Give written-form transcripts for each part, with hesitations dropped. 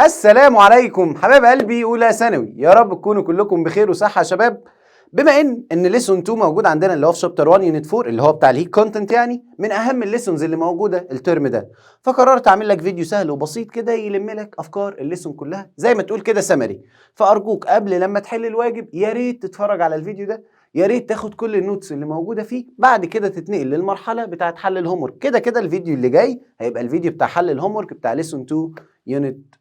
السلام عليكم حبايب قلبي اولى ثانوي، يا رب تكونوا كلكم بخير وصحه يا شباب. بما ان ليسون 2 موجود عندنا اللي هو في شابتر 1 يونت 4 اللي هو بتاع الهيك كونتنت، يعني من اهم الليسونز اللي موجوده الترم ده، فقررت اعمل لك فيديو سهل وبسيط كده يلم لك افكار الليسون كلها زي ما تقول كده سمري. فارجوك قبل لما تحل الواجب يا ريت تتفرج على الفيديو ده، يا ريت تاخد كل النوتس اللي موجوده فيه، بعد كده تتنقل للمرحله بتاعه حل الهوم ورك. كده الفيديو اللي جاي هيبقى الفيديو بتاع حل الهوم ورك بتاع ليسون 2 يونت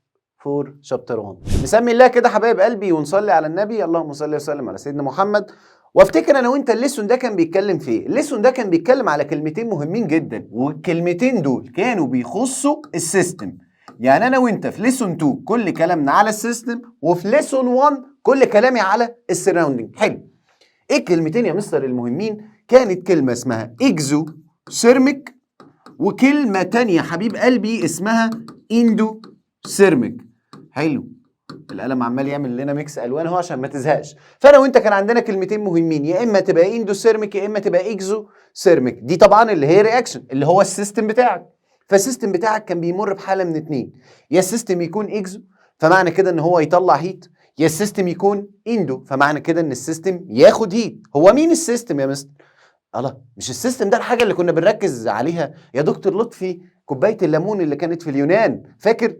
4 شابتر 1. نسمي الله كده حبايب قلبي ونصلي على النبي، اللهم صل وسلم على سيدنا محمد. وافتكر انا وانت الليسون ده كان بيتكلم في ايه؟ الليسون ده كان بيتكلم على كلمتين مهمين جدا، والكلمتين دول كانوا بيخصوا السيستم. يعني انا وانت في ليسون 2 كل كلامنا على السيستم، وفي ليسون 1 كل كلامي على السراوندنج. حلو. ايه الكلمتين يا مستر المهمين؟ كانت كلمه اسمها اكزو سيرميك، وكلمه تانية حبيب قلبي اسمها اندو سيرميك. حلو. القلم عمال يعمل لنا ميكس الوان اهو عشان ما تزهقش. فانا وانت كان عندنا كلمتين مهمين، يا اما تبقى اندو سيرميك يا اما تبقى اكزو سيرميك. دي طبعا اللي هي رياكشن اللي هو السيستم بتاعك. فالسيستم بتاعك كان بيمر بحاله من اتنين، يا السيستم يكون اكزو فمعنى كده ان هو يطلع هيت، يا السيستم يكون اندو فمعنى كده ان السيستم ياخد هيت. هو مين السيستم يا مستر؟ الله، مش السيستم ده الحاجه اللي كنا بنركز عليها يا دكتور لطفي؟ كوبايه الليمون اللي كانت في اليونان، فاكر؟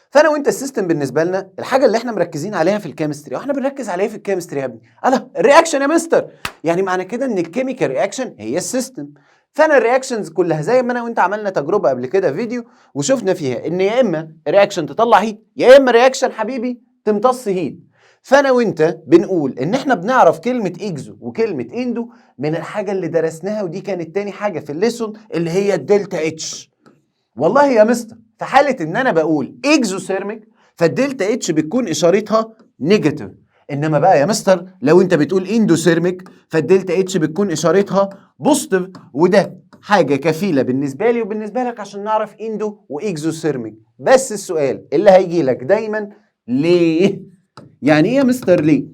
فانا وانت السيستم بالنسبه لنا الحاجه اللي احنا مركزين عليها في الكيمستري، واحنا بنركز عليها في الكيمستري يا ابني. الله، الرياكشن يا مستر، يعني معنى كده ان الكيميكال رياكشن هي السيستم. فانا الرياكشنز كلها زي ما انا وانت عملنا تجربه قبل كده فيديو وشفنا فيها ان يا اما رياكشن تطلع هيت يا اما رياكشن حبيبي تمتص هيت. فانا وانت بنقول ان احنا بنعرف كلمه اكزو وكلمه اندو من الحاجه اللي درسناها، ودي كانت تاني حاجه في الليسون اللي هي الدلتا اتش. والله يا مستر في حالة ان انا بقول اكزوثيرميك فالدلتا اتش بتكون اشارتها نيجاتيف، انما بقى يا مستر لو انت بتقول اندوثيرميك فالدلتا اتش بتكون اشارتها بوزيتيف، وده حاجة كفيلة بالنسبة لي وبالنسبة لك عشان نعرف اندو واكزوثيرميك. بس السؤال اللي هيجي لك دايما، ليه؟ يعني ايه يا مستر ليه؟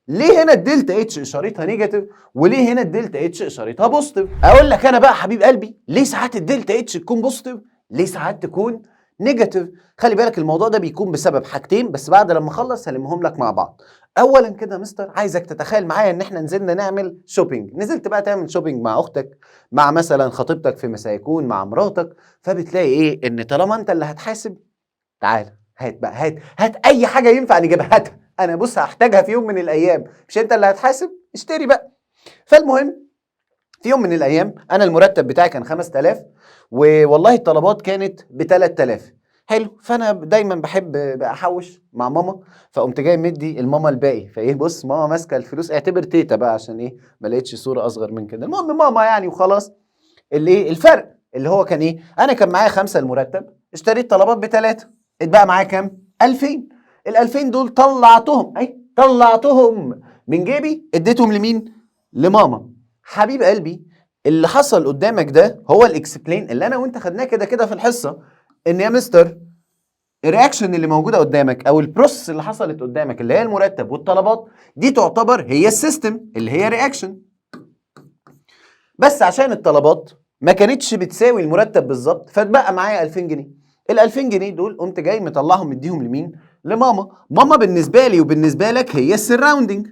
ليه هنا الدلتا اتش اشارتها نيجاتيف وليه هنا الدلتا اتش اشارتها بوزيتيف؟ اقول لك انا بقى حبيب قلبي ليه ساعات الدلتا اتش تكون بوزيتيف ليه ساعات تكون نيجاتيف. خلي بالك الموضوع ده بيكون بسبب حاجتين، بس بعد لما اخلص هلمهم لك مع بعض. اولا كده يا مستر عايزك تتخيل معايا ان احنا نزلنا نعمل شوبينج، نزلت بقى تعمل شوبينج مع اختك، مع مثلا خطيبتك فيما سيكون، مع مراتك، فبتلاقي ايه؟ ان طالما انت اللي هتحاسب، تعال هات بقى، هات اي حاجه ينفع نجيبها، هاتها، انا بص هحتاجها في يوم من الايام، مش انت اللي هتحاسب؟ اشتري بقى. فالمهم في يوم من الايام انا المرتب بتاعي كان 5000 والله الطلبات كانت ب 3000. حلو. فانا دايما بحب بقى احوش مع ماما، فقمت جاي مدي الماما الباقي. فايه، بص ماما ماسكه الفلوس، اعتبر تيتا بقى عشان ايه ما لقيتش صوره اصغر من كده. المهم ماما يعني وخلاص. اللي ايه الفرق اللي هو كان ايه؟ انا كان معايا 5 المرتب، اشتريت طلبات ب3، اتبقى معايا كام؟ 2000. ال 2000 دول طلعتهم من جيبي، اديتهم لمين؟ لماما. حبيب قلبي اللي حصل قدامك ده هو الاكسبلين اللي انا وانت خدناه كده في الحصه، ان يا مستر الرياكشن اللي موجوده قدامك او البروسس اللي حصلت قدامك اللي هي المرتب والطلبات دي تعتبر هي السيستم اللي هي رياكشن. بس عشان الطلبات ما كانتش بتساوي المرتب بالظبط فاتبقى معايا 2000 جنيه. ال 2000 جنيه دول قمت جاي مطلعهم مديهم لمين؟ لماما. ماما بالنسبه لي وبالنسبه لك هي السراوندنج.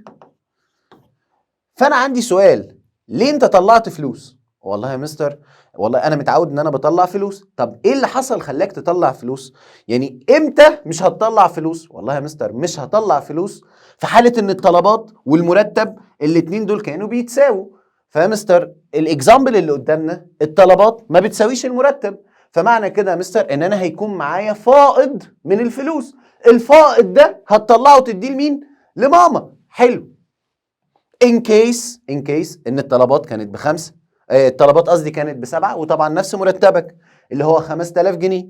فانا عندي سؤال، ليه انت طلعت فلوس؟ والله يا مستر والله انا متعود ان انا بطلع فلوس. طب ايه اللي حصل خلاك تطلع فلوس؟ يعني امتى مش هتطلع فلوس؟ والله يا مستر مش هطلع فلوس في حاله ان الطلبات والمرتب الاتنين دول كانوا بيتساووا. فيا مستر الاكزامبل اللي قدامنا الطلبات ما بتساويش المرتب، فمعنى كده يا مستر ان انا هيكون معايا فائض من الفلوس. الفائض ده هتطلعه تديه لمين؟ لماما. حلو. ان كيس ان الطلبات كانت ب5، الطلبات قصدي كانت ب7، وطبعا نفس مرتبك اللي هو 5000 جنيه.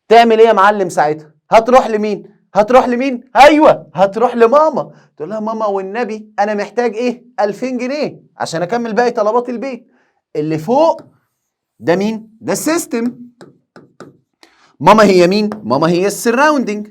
تعمل ايه يا معلم ساعتها؟ هتروح لمين؟ ايوه هتروح لماما، تقول لها ماما والنبي انا محتاج ايه؟ 2000 جنيه عشان اكمل باقي طلبات البيت. اللي فوق ده مين؟ ده السيستم. ماما هي مين؟ ماما هي السراوندنج.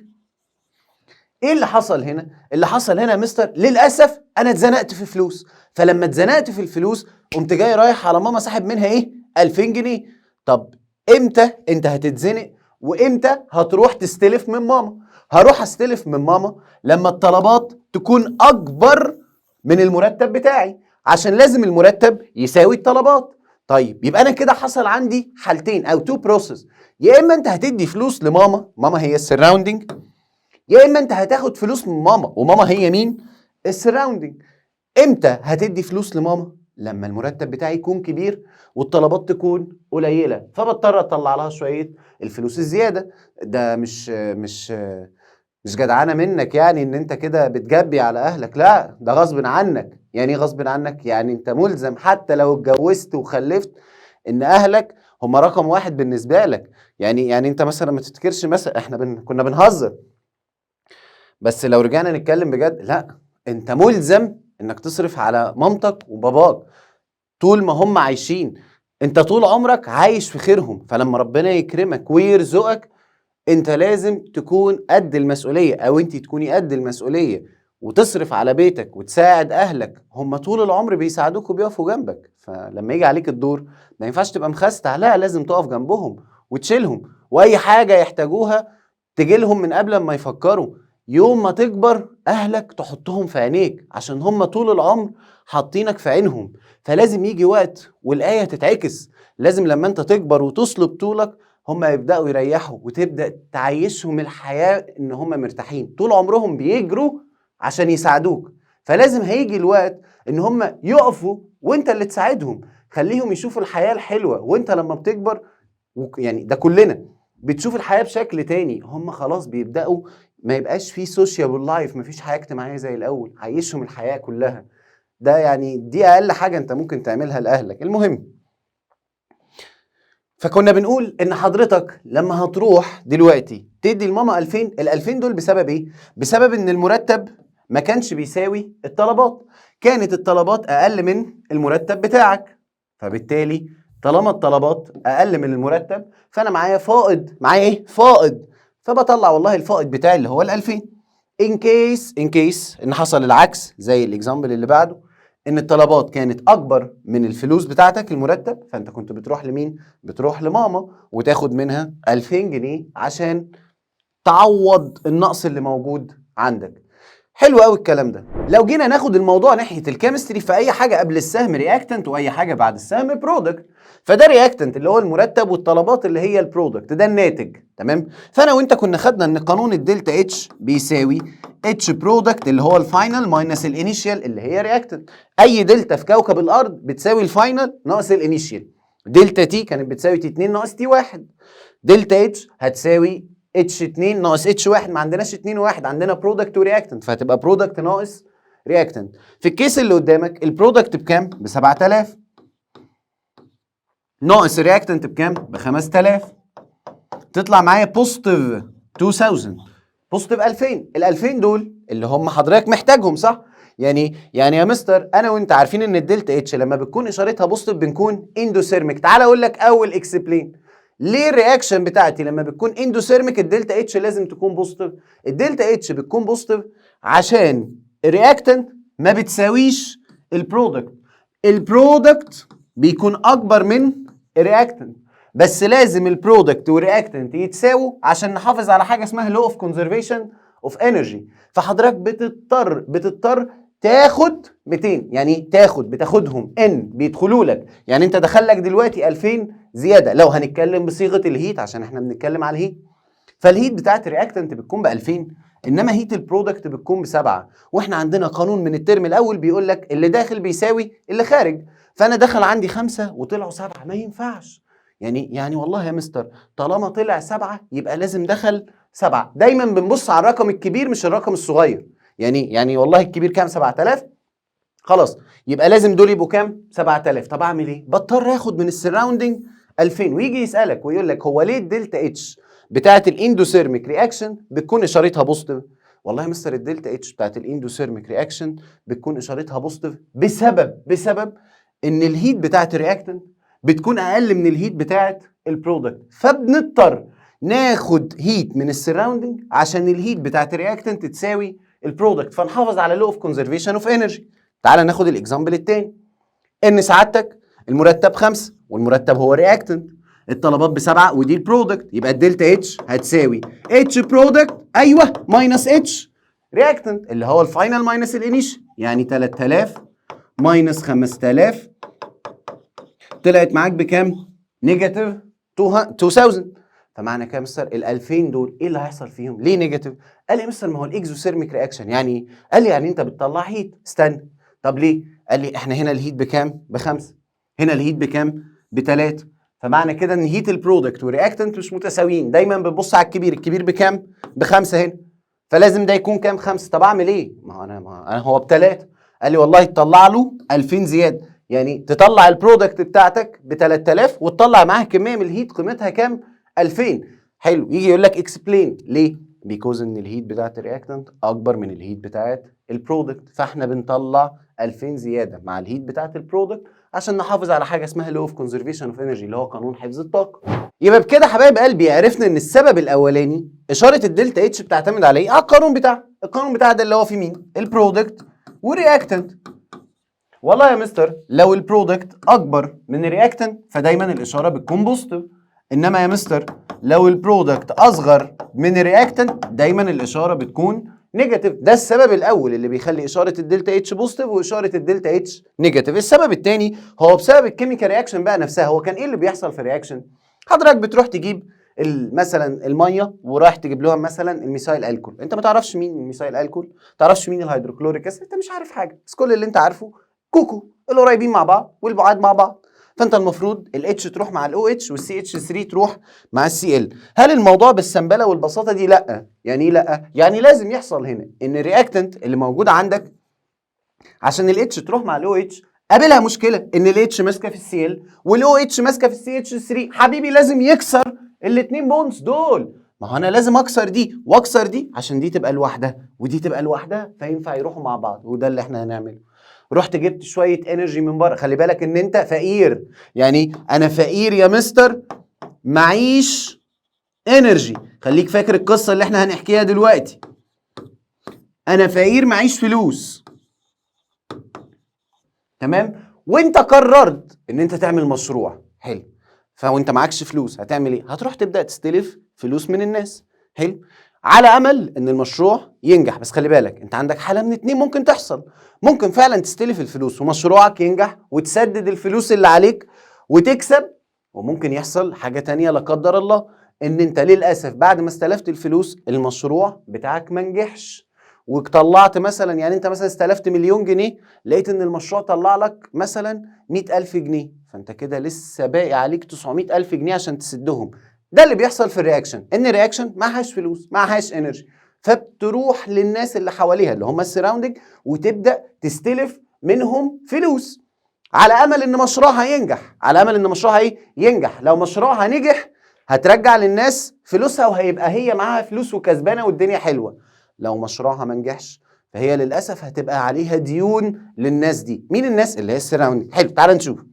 ايه اللي حصل هنا؟ اللي حصل هنا يا مستر للاسف انا اتزنقت في فلوس، فلما اتزنقت في الفلوس قمت جاي رايح على ماما ساحب منها ايه؟ 2000 جنيه. طب امتى انت هتتزنق وامتى هتروح تستلف من ماما؟ هروح استلف من ماما لما الطلبات تكون اكبر من المرتب بتاعي، عشان لازم المرتب يساوي الطلبات. طيب يبقى انا كده حصل عندي حالتين او تو بروسيس، يا اما انت هتدي فلوس لماما، ماما هي السراوندنج، يا اما انت هتاخد فلوس من ماما، وماما هي مين؟ السراوندنج. امتى هتدي فلوس لماما؟ لما المرتب بتاعي يكون كبير والطلبات تكون قليله، فبضطر اطلع لها شويه الفلوس الزياده. ده مش جدعانه منك يعني ان انت كده بتجبي على اهلك، لا ده غصب عنك. يعني ايه غصب عنك؟ يعني انت ملزم حتى لو اتجوزت وخلفت ان اهلك هم رقم واحد بالنسبه لك. يعني انت مثلا ما تفتكرش، مثلا احنا كنا بنهزر، بس لو رجعنا نتكلم بجد، لا انت ملزم انك تصرف على مامتك وباباك طول ما هم عايشين. انت طول عمرك عايش في خيرهم، فلما ربنا يكرمك ويرزقك انت لازم تكون قد المسؤولية، او انت تكوني قد المسؤولية وتصرف على بيتك وتساعد اهلك. هم طول العمر بيساعدوك وبيقفوا جنبك، فلما يجي عليك الدور ما ينفعش تبقى مخستع، لا لازم تقف جنبهم وتشيلهم، واي حاجة يحتاجوها تجي لهم من قبل ما يفكروا. يوم ما تكبر اهلك تحطهم في عينيك، عشان هم طول العمر حاطينك في عينهم. فلازم يجي وقت والآية تتعكس، لازم لما انت تكبر وتصلب طولك هم يبدأوا يريحوا، وتبدأ تعيشهم الحياة ان هم مرتاحين. طول عمرهم بيجروا عشان يساعدوك، فلازم هيجي الوقت ان هم يقفوا وانت اللي تساعدهم. خليهم يشوفوا الحياة الحلوة، وانت لما بتكبر يعني ده كلنا بتشوف الحياة بشكل تاني. هم خلاص بيبدأوا ما يبقاش فيه سوشيال لايف، مفيش حياة اجتماعية زي الأول، عيشهم الحياة كلها. ده يعني دي أقل حاجة أنت ممكن تعملها لأهلك. المهم، فكنا بنقول ان حضرتك لما هتروح دلوقتي تدي لماما 2000، ال 2000 دول بسبب ايه؟ بسبب ان المرتب ما كانش بيساوي الطلبات، كانت الطلبات اقل من المرتب بتاعك، فبالتالي طالما الطلبات اقل من المرتب فانا معايا فائض. معايا ايه؟ فائض. فبطلع والله الفائض بتاعي اللي هو ال 2000. ان كيس ان حصل العكس زي الاكزامبل اللي بعده، ان الطلبات كانت اكبر من الفلوس بتاعتك المرتب، فانت كنت بتروح لمين؟ بتروح لماما وتاخد منها 2000 جنيه عشان تعوض النقص اللي موجود عندك. حلو قوي الكلام ده. لو جينا ناخد الموضوع ناحيه الكيمستري، فاي حاجه قبل السهم رياكتنت واي حاجه بعد السهم برودكت. فده رياكتنت اللي هو المرتب، والطلبات اللي هي البرودكت ده الناتج. تمام؟ فانا وانت كنا خدنا ان قانون الدلتا اتش بيساوي اتش برودكت اللي هو الفاينل ماينس الانيشيال اللي هي رياكتنت. اي دلتا في كوكب الارض بتساوي الفاينل ناقص الانيشيال. دلتا تي كانت بتساوي تي 2 ناقص تي 1. دلتا اتش هتساوي اتش 2 ناقص اتش 1. ما عندناش 2 و1، عندنا برودكت ورياكتنت، فهتبقى برودكت ناقص رياكتنت. في الكيس اللي قدامك البرودكت بكام؟ ب 7000 ناقص الرياكتنت بكام؟ ب 5000. تطلع معايا بوزيتيف 2000، بوزيتيف 2000. ال 2000 دول اللي هم حضرتك محتاجهم، صح؟ يعني يا مستر انا وانت عارفين ان الدلتا اتش لما بتكون اشارتها بوزيتيف بنكون اندوثيرميك. تعال اقول لك اول اكسبلين ليه الرياكشن بتاعتي لما بتكون اندوثيرميك الدلتا اتش لازم تكون بوزيتيف. الدلتا اتش بتكون بوزيتيف عشان الرياكتنت ما بتساويش البرودكت. البرودكت بيكون اكبر من الرياكتنت، بس لازم البرودكت والرياكتنت يتساووا عشان نحافظ على حاجه اسمها لو اوف كونزرفيشن اوف انرجي. فحضرتك بتضطر تاخد 200، يعني بتاخدهم ان بيدخلوا لك. يعني انت دخل لك دلوقتي 2000 زياده، لو هنتكلم بصيغه الهيت عشان احنا بنتكلم على الهيت، فالهيت بتاعت الرياكتنت بتكون ب 2000، انما هيت البرودكت بتكون ب7. واحنا عندنا قانون من الترم الاول بيقول لك اللي داخل بيساوي اللي خارج. فانا دخل عندي 5 وطلعوا 7، ما ينفعش. يعني والله يا مستر طالما طلع 7 يبقى لازم دخل 7. دايما بنبص على الرقم الكبير مش الرقم الصغير. يعني والله الكبير كام؟ 7000. خلاص يبقى لازم دول يبقوا كام؟ 7000. طب اعمل ايه؟ بضطر اخد من السراوندنج 2000. ويجي يسالك ويقول لك هو ليه الدلتا اتش بتاعه الاندوثيرميك رياكشن بتكون اشارتها بوزيتيف؟ والله يا مستر الدلتا اتش بتاعه الاندوثيرميك رياكشن بتكون اشارتها بوزيتيف بسبب ان الهيت بتاعه الرياكتنت بتكون اقل من الهيت بتاعه البرودكت، فبنضطر ناخد هيت من السراوندنج عشان الهيت بتاعه الرياكتنت تساوي البرودكت، فنحافظ على لو اوف كونزرفيشن اوف انرجي. تعال ناخد الاكزامبل التاني. ان سعادتك المرتب 5 والمرتب هو رياكتنت، الطلبات ب7 ودي البرودكت، يبقى الدلتا اتش هتساوي اتش برودكت ايوه ماينس اتش رياكتنت اللي هو الفاينل ماينس الانيشال، يعني 3000 ماينس 5000 طلعت معاك بكام؟ نيجاتيف 2000. فمعنى كده يا مستر ال 2000 دول ايه اللي هيحصل فيهم؟ ليه نيجاتيف؟ قال لي يا مستر ما هو الاكزوثيرميك رياكشن يعني ايه؟ قال لي يعني انت بتطلع هيت. استنى، طب ليه؟ قال لي احنا هنا الهيت بكام؟ ب5، هنا الهيت بكام؟ ب3. فمعنى كده ان هيت البرودكت والرياكتنت مش متساويين، دايما بتبص على الكبير، الكبير بكام؟ ب5 هنا، فلازم ده يكون كام؟ 5. طب اعمل ايه؟ ما انا هو ب3. قال لي والله تطلع له 2000 زياده، يعني تطلع البرودكت بتاعتك ب 3000 وتطلع معاها كميه من الهيت قيمتها كام؟ 2000. حلو، يجي يقول لك اكسبلين ليه؟ بيكوز ان الهيت بتاعت الرياكتنت اكبر من الهيت بتاعت البرودكت، فاحنا بنطلع 2000 زياده مع الهيت بتاعت البرودكت عشان نحافظ على حاجه اسمها لو اوف كونزرفيشن اوف انرجي اللي هو قانون حفظ الطاقه. يبقى بكده حبايب قلبي عرفنا ان السبب الاولاني اشاره الدلتا اتش بتعتمد على ايه؟ على القانون بتاعها. القانون بتاع ده اللي هو في مين؟ البرودكت والرياكتنت. والله يا مستر لو البرودكت اكبر من الرياكتنت فدايما الاشاره بتكون بوزيتيف، انما يا مستر لو البرودكت اصغر من الرياكتنت دايما الاشاره بتكون نيجاتيف. ده السبب الاول اللي بيخلي اشاره الدلتا اتش بوزيتيف واشاره الدلتا اتش نيجاتيف. السبب الثاني هو بسبب الكيميكال رياكشن بقى نفسها. هو كان ايه اللي بيحصل في الرياكشن؟ حضرتك بتروح تجيب مثلا الميه ورايح تجيب لهم مثلا الميثايل الكول، انت ما تعرفش مين الميثايل الكول، ما تعرفش مين الهيدروكلوريك اسيد، انت مش عارف حاجه، بس كل اللي انت عارفه كوكو القريبين مع بعض والبعاد مع بعض. فانت المفروض الاتش تروح مع الاو اتش والسي اتش 3 تروح مع السي ال. هل الموضوع بالسنبله والبساطه دي؟ لا. يعني ايه لا؟ يعني لازم يحصل هنا ان الرياكتنت اللي موجود عندك عشان الاتش تروح مع الاو اتش قابلها مشكله ان الاتش ماسكه في السي ال والاو اتش ماسكه في السي اتش 3. حبيبي لازم يكسر الاثنين بونز دول. ما هو انا لازم اكسر دي واكسر دي عشان دي تبقى لوحدها ودي تبقى لوحدها، فينفع يروحوا مع بعض، وده اللي احنا هنعمله. رحت جبت شويه انرجي من بره. خلي بالك ان انت فقير، يعني انا فقير يا مستر معيش انرجي. خليك فاكر القصه اللي احنا هنحكيها دلوقتي. انا فقير معيش فلوس، تمام؟ وانت قررت ان انت تعمل مشروع حلو، فوانت معكش فلوس هتعمل ايه؟ هتروح تبدا تستلف فلوس من الناس. حلو، على امل ان المشروع ينجح. بس خلي بالك انت عندك حاله من اتنين ممكن تحصل. ممكن فعلا تستلف الفلوس ومشروعك ينجح وتسدد الفلوس اللي عليك وتكسب، وممكن يحصل حاجه تانية لا قدر الله، ان انت للاسف بعد ما استلفت الفلوس المشروع بتاعك ما نجحش وطلعت مثلا، يعني انت مثلا استلفت مليون جنيه لقيت ان المشروع طلع لك مثلا 100,000 جنيه، فانت كده لسه باقي عليك 900,000 جنيه عشان تسدهم. ده اللي بيحصل في الرياكشن، ان الرياكشن معهاش فلوس معهاش انرجي، فبتروح للناس اللي حواليها اللي هم السراوندنج وتبدا تستلف منهم فلوس على امل ان مشروعها ينجح. على امل ان مشروعها ايه؟ ينجح. لو مشروعها نجح هترجع للناس فلوسها وهيبقى هي معاها فلوس وكسبانه والدنيا حلوه. لو مشروعها ما نجحش فهي للاسف هتبقى عليها ديون للناس دي. مين الناس؟ اللي هي السراوندنج. حلو، تعال نشوف.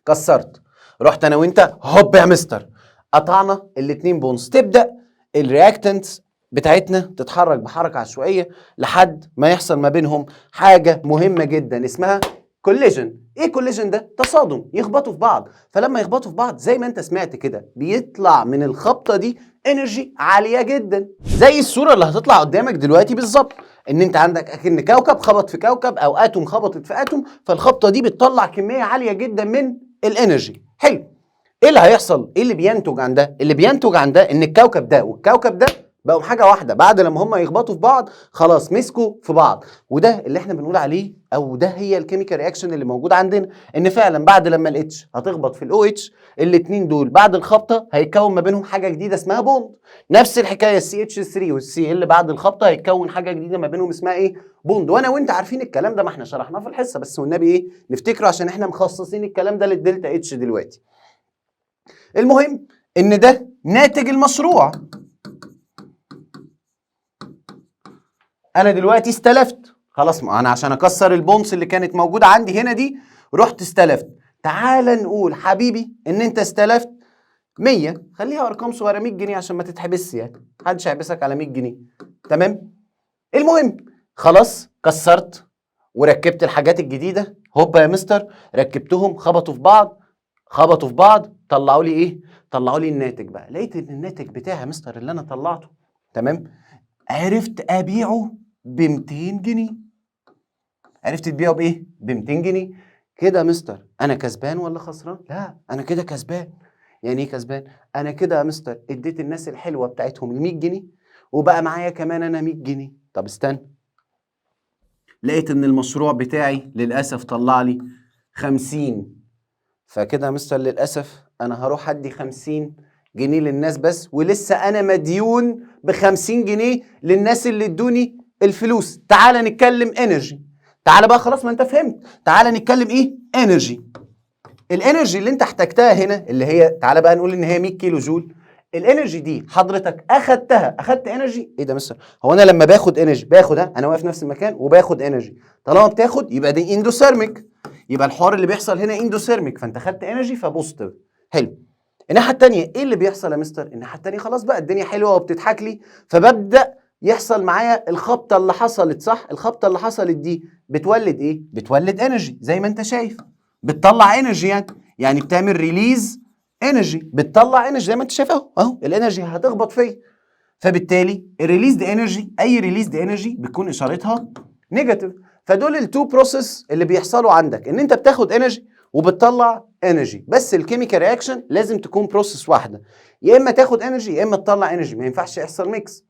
كسرت، رحت انا وانت هوب يا مستر قطعنا الاتنين بونز، تبدا الرياكتنتس بتاعتنا تتحرك بحركه عشوائيه لحد ما يحصل ما بينهم حاجه مهمه جدا اسمها كوليجن. ايه كوليجن ده؟ تصادم، يخبطوا في بعض. فلما يخبطوا في بعض زي ما انت سمعت كده بيطلع من الخبطه دي انرجي عاليه جدا، زي الصوره اللي هتطلع قدامك دلوقتي بالظبط. ان انت عندك اكن كوكب خبط في كوكب او اتوم خبطت في اتوم، فالخبطه دي بتطلع كميه عاليه جدا من الانرجي. حلو، ايه اللي هيحصل؟ ايه اللي بينتج عن ده؟ اللي بينتج عن ده ان الكوكب ده والكوكب ده بقوا حاجه واحده بعد لما هم يخبطوا في بعض، خلاص مسكوا في بعض. وده اللي احنا بنقول عليه، او ده هي الكيميكال رياكشن اللي موجود عندنا، ان فعلا بعد لما الاتش هتخبط في الاو اتش الاثنين دول بعد الخبطه هيتكون ما بينهم حاجه جديده اسمها بوند. نفس الحكايه السي اتش 3 والسي ال بعد الخبطه هيتكون حاجه جديده ما بينهم اسمها ايه؟ بوند. وانا وانت عارفين الكلام ده، ما احنا شرحناه في الحصه، بس والنبي ايه نفتكره عشان احنا مخصصين الكلام ده للدلتا اتش دلوقتي. المهم ان ده ناتج المشروع. انا دلوقتي استلفت خلاص، ما انا عشان اكسر البونس اللي كانت موجوده عندي هنا دي رحت استلفت. تعال نقول حبيبي ان انت استلفت 100، خليها ارقام صغيره، 100 جنيه عشان ما تتحبسش، يعني محدش هيحبسك على 100 جنيه. تمام؟ المهم خلاص كسرت وركبت الحاجات الجديده، هوبا يا مستر ركبتهم خبطوا في بعض، خبطوا في بعض، طلعوا لي ايه؟ طلعوا لي الناتج بقى. لقيت ان الناتج بتاعي يا مستر اللي انا طلعته تمام، عرفت ابيعه ب 200 جنيه. عرفت تبيعه بايه؟ ب 200 جنيه. كده يا مستر انا كسبان ولا خسران؟ لا، انا كده كسبان. يعني ايه كسبان؟ انا كده يا مستر اديت الناس الحلوه بتاعتهم ال 100 جنيه وبقى معايا كمان انا 100 جنيه. طب استنى، لقيت ان المشروع بتاعي للاسف طلع لي 50. فكده يا مستر للاسف انا هروح ادي 50 جنيه للناس بس، ولسه انا مديون ب 50 جنيه للناس اللي ادوني الفلوس. تعال نتكلم انرجي. تعال بقى خلاص، ما انت فهمت. تعال نتكلم ايه؟ انرجي. الانرجي اللي انت احتاجتها هنا اللي هي، تعال بقى نقول ان هي 100 كيلو جول. الانرجي دي حضرتك اخدت انرجي. ايه ده يا مستر؟ هو انا لما باخد انرجي باخد انا واقف نفس المكان وباخد انرجي. طالما بتاخد يبقى دي اندوثيرميك، يبقى الحوار اللي بيحصل هنا اندوثيرميك، فانت خدت انرجي فبوزيتيف. حلو. الناحيه الثانيه ايه اللي بيحصل يا مستر؟ الناحيه الثانيه خلاص بقى الدنيا حلوه وبتضحك لي، فببدا يحصل معايا الخبطه اللي حصلت. صح؟ الخبطه اللي حصلت دي بتولد ايه؟ بتولد انرجي زي ما انت شايف، بتطلع انرجي يعني بتعمل ريليز انرجي، بتطلع انرجي زي ما انت شايف اهو الانرجي هتخبط فيا. فبالتالي الريليزد انرجي، اي ريليزد انرجي بتكون اشارتها نيجاتيف. فدول التو بروسيس اللي بيحصلوا عندك، ان انت بتاخد انرجي وبتطلع انرجي، بس الكيميكال رياكشن لازم تكون بروسيس واحده، يا اما تاخد انرجي يا اما تطلع انرجي، ما ينفعش يحصل ميكس.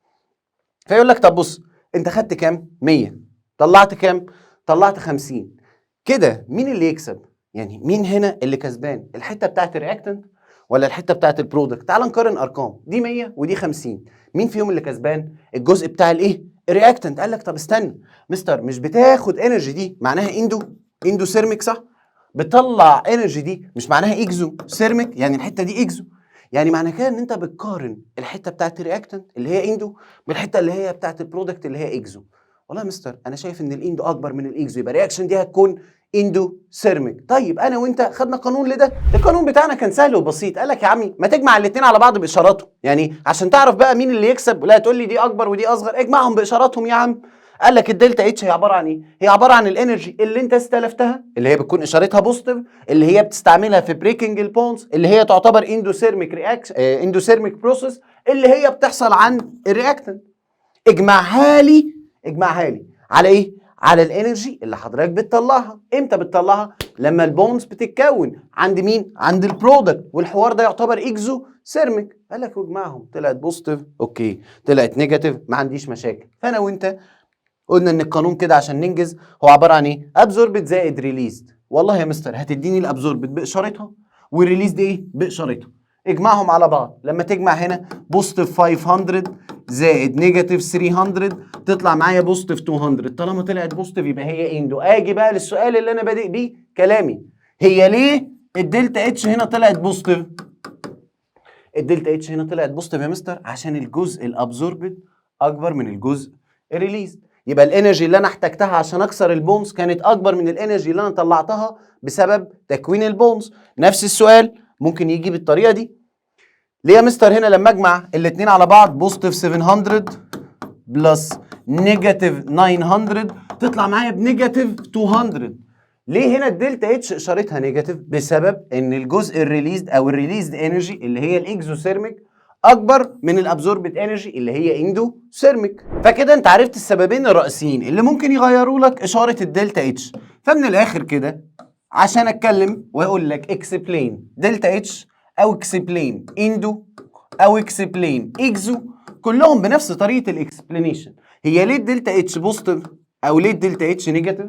فيقول لك طب بص، انت خدت كام؟ 100. طلعت كام؟ طلعت 50. كده مين اللي يكسب؟ يعني مين هنا اللي كسبان؟ الحته بتاعت الرياكتنت ولا الحته بتاعت البرودكت؟ تعال نقارن ارقام، دي 100 ودي 50. مين فيهم اللي كسبان؟ الجزء بتاع الايه؟ الرياكتنت. قال لك طب استنى مستر، مش بتاخد انرجي دي معناها اندو سيرميك صح؟ بتطلع انرجي دي مش معناها اكزو سيرميك؟ يعني الحته دي اكزو، يعني معنى كده ان انت بتقارن الحته بتاعت الرياكتنت اللي هي اندو بالحته اللي هي بتاعت البرودكت اللي هي اكزو. والله يا مستر انا شايف ان الاندو اكبر من الاكزو، يبقى الرياكشن دي هتكون اندو سيرميك. طيب انا وانت خدنا قانون لده، القانون بتاعنا كان سهل وبسيط. قال لك يا عمي ما تجمع الاثنين على بعض باشاراتهم، يعني عشان تعرف بقى مين اللي يكسب، لا تقول لي دي اكبر ودي اصغر، اجمعهم باشاراتهم يا عم. قال لك الدلتا اتش هي عباره عن ايه؟ هي عباره عن الانرجي اللي انت استلفتها اللي هي بتكون اشارتها بوزيتيف، اللي هي بتستعملها في بريكنج البونز، اللي هي تعتبر اندوثيرميك رياكشن، اندوثيرميك بروسيس اللي هي بتحصل عن الرياكتنت. اجمعها لي على ايه؟ على الانرجي اللي حضرتك بتطلعها. امتى بتطلعها؟ لما البونز بتتكون عند مين؟ عند البرودكت، والحوار ده يعتبر اكزو سيرميك. قال لك واجمعهم، طلعت بوزيتيف اوكي، طلعت نيجاتيف ما عنديش مشاكل. فانا وانت قلنا ان القانون كده عشان ننجز هو عباره عن ايه؟ ابزوربت زائد ريليزد. والله يا مستر هتديني الابزوربت باشارتها والريليزد ايه؟ باشارتها. اجمعهم على بعض، لما تجمع هنا بوزيتيف 500 زائد نيجاتيف 300 تطلع معايا بوزيتيف 200. طالما طلعت بوزيتيف يبقى هي اندو. اجي بقى للسؤال اللي انا بادئ بيه كلامي، هي ليه الدلتا اتش هنا طلعت بوزيتيف؟ الدلتا اتش هنا طلعت بوزيتيف يا مستر عشان الجزء الابزوربت اكبر من الجزء الريليزد. يبقى الانرجي اللي انا احتاجتها عشان اكسر البونز كانت اكبر من الانرجي اللي انا طلعتها بسبب تكوين البونز. نفس السؤال ممكن يجي بالطريقه دي. ليه يا مستر هنا لما اجمع الاثنين على بعض بوزيتيف 700 بلس نيجاتيف 900 تطلع معايا بنيجاتيف 200؟ ليه هنا الدلتا اتش اشارتها نيجاتيف؟ بسبب ان الجزء الريليزد او الريليزد انرجي اللي هي الاكزوثيرميك اكبر من الابزوربت انرجي اللي هي اندو سيرميك. فكده انت عرفت السببين الرئيسيين اللي ممكن يغيروا لك اشاره الدلتا اتش. فمن الاخر كده عشان اتكلم واقول لك اكسبلين دلتا اتش او اكسبلين اندو او اكسبلين اكزو، كلهم بنفس طريقه الاكسبلينيشن. هي ليه الدلتا اتش بوزيتيف او ليه الدلتا اتش نيجاتيف؟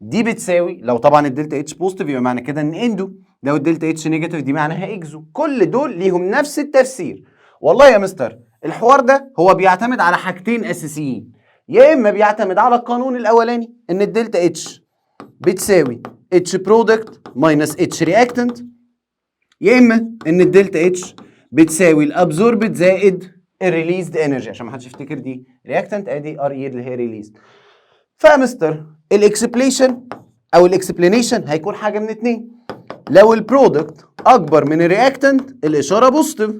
دي بتساوي، لو طبعا الدلتا اتش بوزيتيف يبقى معنى كده ان اندو، لو الدلتا اتش نيجاتيف دي معناها اكزو. كل دول ليهم نفس التفسير. والله يا مستر الحوار ده هو بيعتمد على حاجتين اساسيين، يا اما بيعتمد على القانون الاولاني ان الدلتا اتش بتساوي اتش برودكت ماينس اتش رياكتنت، يا اما ان الدلتا اتش بتساوي الابزوربت زائد الريليزد انرجي، عشان ما حدش يفتكر دي رياكتنت ادي ار اي اللي هي ريليزد. فمستر الاكسبليشن او الاكسبلينيشن هيكون حاجه من اتنين، لو البرودكت اكبر من الرياكتنت الاشاره بوزيتيف،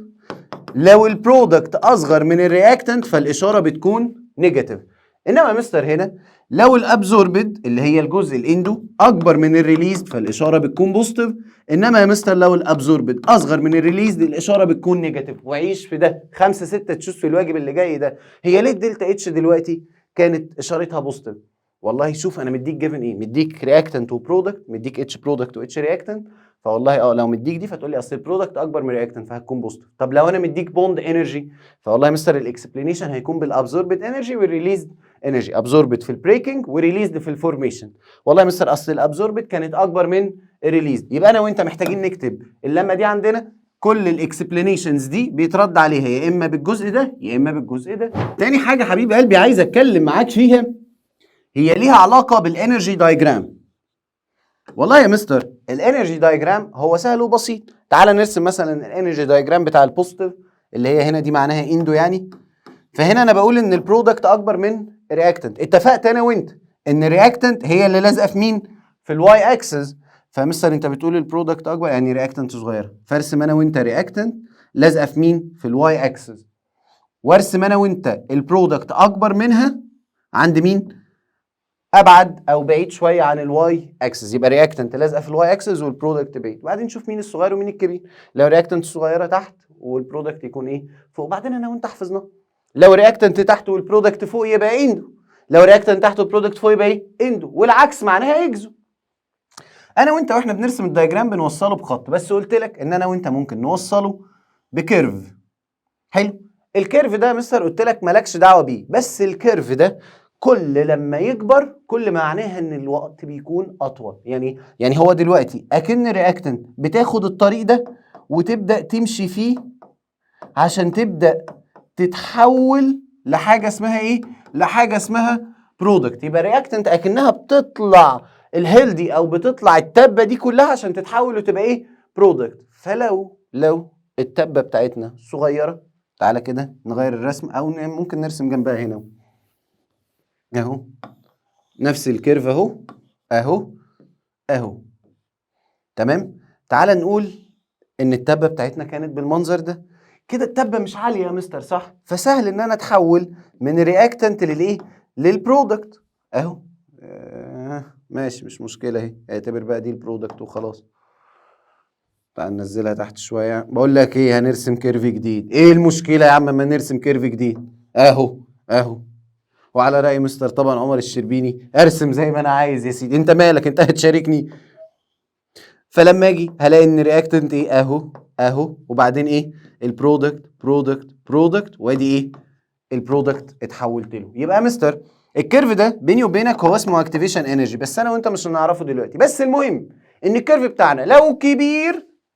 لو البرودكت اصغر من الرياكتنت فالاشاره بتكون نيجاتيف. انما يا مستر هنا لو الابزوربد اللي هي الجزء الاندو اكبر من الريليزد فالاشاره بتكون بوزيتيف، انما يا مستر لو الابزوربد اصغر من الريليزد الاشاره بتكون نيجاتيف. وعيش في ده 5 6 تشوز في الواجب اللي جاي ده. هي ليه الدلتا اتش دلوقتي كانت اشارتها بوزيتيف؟ والله شوف انا مديك جيفن ايه، مديك رياكتنت وبرودكت، مديك اتش برودكت واتش رياكتنت، فوالله لو مديك دي فتقول لي اصل البرودكت اكبر من الرياكتنت فهتكون بوزيتيف. طب لو انا مديك بوند انرجي فوالله يا مستر الاكسبلانيشن هيكون بالابزوربد انرجي والريليزد انرجي، ابزوربد في البريكنج وريليزد في الفورميشن. والله يا مستر اصل الابزوربد كانت اكبر من الريليزد. يبقى انا وانت محتاجين نكتب اللمه دي عندنا كل الاكسبلانيشنز دي بيترد عليها يا اما بالجزء ده يا اما بالجزء ده. تاني حاجه حبيب قلبي عايز اتكلم معاك فيها هي ليها علاقه بالانرجي دايجرام. والله يا مستر الانرجي دايجرام هو سهل وبسيط. تعال نرسم مثلا الانرجي دايجرام بتاع البوزيتيف اللي هي هنا دي معناها اندو يعني. فهنا انا بقول ان البرودكت اكبر من الرياكتنت. اتفقت انا وانت ان الرياكتنت هي اللي لازقه في مين؟ في الواي اكسس. فمستر انت بتقول البرودكت اكبر يعني رياكتنت صغيره، فارسم انا وانت رياكتنت لازقه في مين؟ في الواي اكسس. وارسم انا وانت البرودكت اكبر منها عند مين؟ ابعد او بعيد شويه عن الواي اكسس. يبقى رياكتنت لازقه في الواي اكسس والبرودكت بعيد. وبعدين نشوف مين الصغير ومين الكبير. لو رياكتنت صغيره تحت والبرودكت يكون ايه؟ فوق. وبعدين انا وانت حفظناه. لو رياكتنت تحت والبرودكت فوق يبقى اندو، لو رياكتنت تحت والبرودكت فوق يبقى ايه؟ اندو، والعكس معناها اكزو. انا وانت واحنا بنرسم الدايجرام بنوصله بخط، بس قلت لك ان انا وانت ممكن نوصله بكيرف. حلو. الكيرف ده يا مستر قلت لك مالكش دعوه بيه، بس الكيرف ده كل لما يكبر كل معناها ان الوقت بيكون اطول. يعني هو دلوقتي اكن الرياكتنت بتاخد الطريق ده وتبدا تمشي فيه عشان تبدا تتحول لحاجه اسمها ايه؟ لحاجه اسمها برودكت. يبقى رياكتنت اكنها بتطلع الهيل دي او بتطلع التبه دي كلها عشان تتحول وتبقى ايه؟ برودكت. فلو التبه بتاعتنا صغيره، تعالى كده نغير الرسم او ممكن نرسم جنبها هنا اهو نفس الكيرف اهو اهو اهو. تمام. تعالى نقول ان التبه بتاعتنا كانت بالمنظر ده كده. التبه مش عاليه يا مستر صح؟ فسهل ان انا اتحول من الرياكتنت للايه؟ للبرودكت اهو. ماشي مش مشكله اهي، اعتبر بقى دي البرودكت وخلاص. تعال ننزلها تحت شويه. بقول لك ايه، هنرسم كيرف جديد. ايه المشكله يا عم ما نرسم كيرف جديد اهو اهو. وعلى رأي مستر طبعا عمر الشربيني ارسم زي ما انا عايز يا سيدي، انت مالك انت هتشاركني. فلما اجي هلاقي ان رياكتنت ايه؟ اهو اهو. وبعدين ايه؟ البرودكت برودكت وادي ايه؟ البرودكت اتحولت له. يبقى مستر الكيرف ده بيني وبينك هو اسمه اكتيفيشن انرجي، بس انا وانت مش هنعرفه دلوقتي. بس المهم ان الكيرف بتاعنا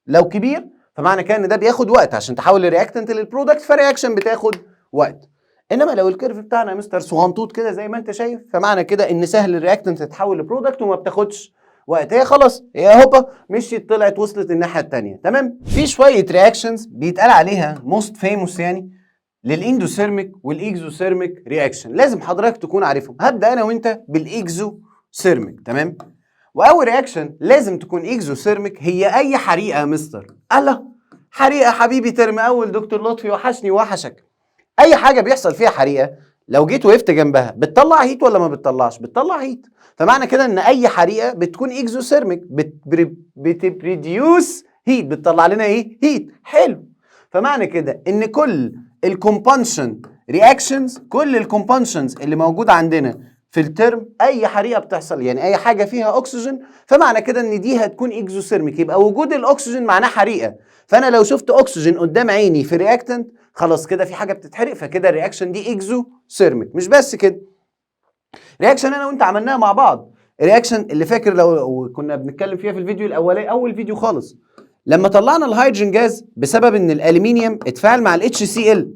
لو كبير فمعنى كده ان ده بياخد وقت عشان تحول الرياكتنت للبرودكت، فرياكشن بتاخد وقت. انما لو الكيرف بتاعنا يا مستر صغنطوط كده زي ما انت شايف فمعنى كده ان سهل الرياكتنت تتحول لبرودكت وما بتاخدش وقت. هي خلاص هي هوبا مشيت طلعت وصلت الناحيه الثانيه. تمام. في شويه رياكشنز بيتقال عليها موست فيموس يعني للاندوثيرميك والاكزوثيرميك رياكشن، لازم حضرتك تكون عارفهم. هبدا انا وانت بالاكزوثيرميك. تمام. واول رياكشن لازم تكون اكزوثيرميك هي اي حريقه يا مستر. الله حريقه حبيبي ترم اول دكتور لطفي وحشني وحشك. اي حاجه بيحصل فيها حريقه لو جيت وقفت جنبها بتطلع هيت ولا ما بتطلعش؟ بتطلع هيت. فمعنى كده ان اي حريقه بتكون اكزوثيرميك بتبريديوس هيت، بتطلع لنا ايه؟ هيت. حلو. فمعنى كده ان كل الكومبانشن رياكشنز، كل الكومبانشنز اللي موجوده عندنا في الترم اي حريقه بتحصل يعني اي حاجه فيها اكسجين فمعنى كده ان دي هتكون اكزوثيرميك. يبقى وجود الاكسجين معناه حريقه. فانا لو شفت اكسجين قدام عيني في رياكتنت خلاص كده في حاجه بتتحرق، فكده الرياكشن دي اكزوثيرميك. مش بس كده، رياكشن انا وانت عملناها مع بعض. الرياكشن اللي فاكر لو كنا بنتكلم فيها في الفيديو الاولاني اول فيديو خالص لما طلعنا الهيدروجين جاز بسبب ان الالومنيوم اتفاعل مع الاتش سي ال،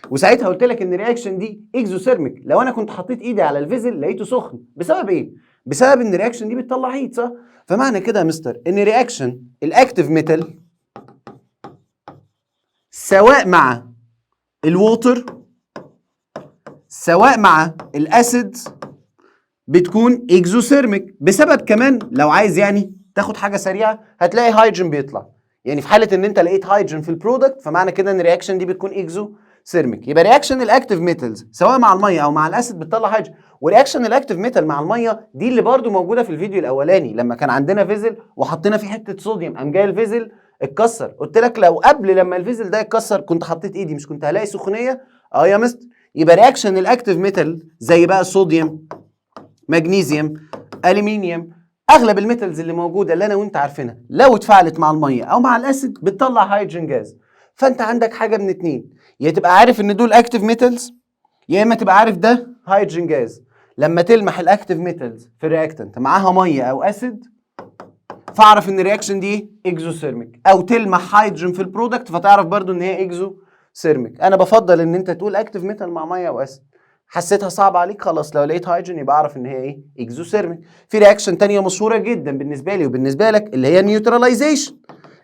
وساعتها قلت لك ان الرياكشن دي اكزوثيرميك. لو انا كنت حطيت ايدي على الفيزل لقيته سخن بسبب ايه؟ بسبب ان الرياكشن دي بتطلع هيت صح؟ فمعنى كده يا مستر ان رياكشن الاكتيف ميتال سواء مع الووتر سواء مع الاسيد بتكون اكزوثيرميك. بسبب كمان لو عايز يعني تاخد حاجه سريعه هتلاقي هيدروجين بيطلع. يعني في حاله ان انت لقيت هيدروجين في البرودكت فمعنى كده ان الرياكشن دي بتكون سيرميك. يبقى رياكشن الاكتيف ميتالز سواء مع الميه او مع الاسيد بتطلع هيدروجين. ورياكشن الاكتيف ميتال مع الميه دي اللي برده موجوده في الفيديو الاولاني لما كان عندنا فيزل وحطينا فيه حته صوديوم قام جاي الفيزل اتكسر. قلت لك لو قبل لما الفيزل ده يتكسر كنت حطيت ايدي مش كنت هلاقي سخونيه؟ يا مستر. يبقى رياكشن الاكتيف ميتال زي بقى صوديوم، مغنيسيوم، الومنيوم، اغلب الميتالز اللي موجوده اللي انا وانت عارفينها لو اتفاعلت مع الميه او مع الاسيد بتطلع هيدروجين جاز. فانت عندك حاجه من اتنين، يا تبقى عارف ان دول اكتيف ميتالز يا اما تبقى عارف ده هيدروجين جاز. لما تلمح الاكتيف ميتالز في رياكتنت معاها ميه او اسيد فاعرف ان الرياكشن دي اكزوثيرميك، او تلمح هيدروجين في البرودكت فتعرف برضو ان هي اكزوثيرميك. انا بفضل ان انت تقول اكتيف ميتال مع ميه او اسيد. حسيتها صعبه عليك خلاص لو لقيت هيدروجين يبقى اعرف ان هي اكزوثيرميك. في رياكشن تانية مشهوره جدا بالنسبه لي وبالنسبه لك اللي هي نيوتراليزيشن.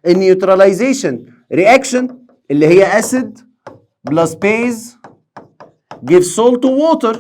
النيوتراليزيشن رياكشن اللي هي اسيد بلس بيز give salt to water.